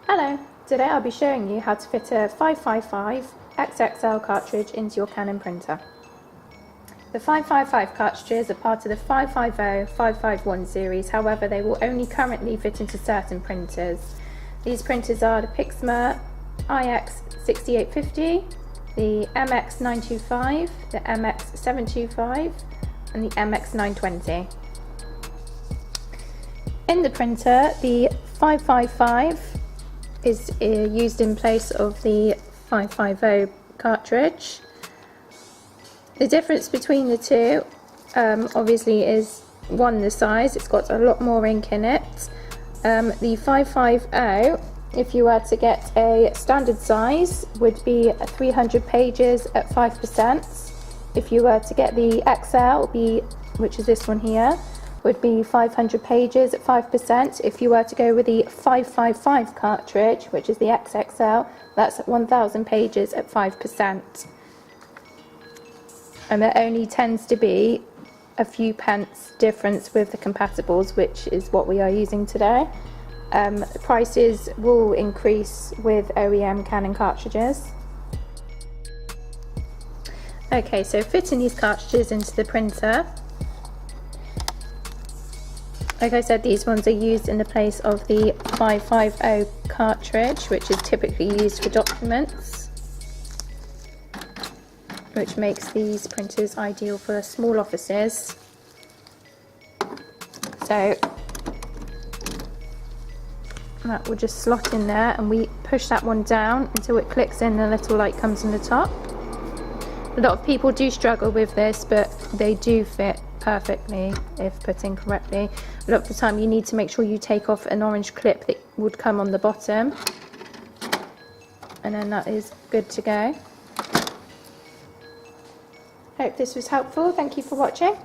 Hello, today I'll be showing you how to fit a 555 XXL cartridge into your Canon printer. The 555 cartridges are part of the 550-551 series, however they will only currently fit into certain printers. These printers are the Pixma IX6850, the MX925, the MX725 and the MX920. In the printer, the 555 is used in place of the 550 cartridge. The difference between the two obviously is one, the size. It's got a lot more ink in it. The 550, if you were to get a standard size, would be 300 pages at 5%. If you were to get the XL, which is this one here, would be 500 pages at 5%. If you were to go with the 555 cartridge, which is the XXL, that's 1000 pages at 5%. And there only tends to be a few pence difference with the compatibles, which is what we are using today. Prices will increase with OEM Canon cartridges. Okay, so fitting these cartridges into the printer. Like I said, these ones are used in the place of the 550 cartridge, which is typically used for documents, which makes these printers ideal for small offices. So that will just slot in there, and we push that one down until it clicks in, the little light comes in the top. A lot of people do struggle with this, but they do fit perfectly if put in correctly. A lot of the time you need to make sure you take off an orange clip that would come on the bottom, and then that is good to go. Hope this was helpful. Thank you for watching.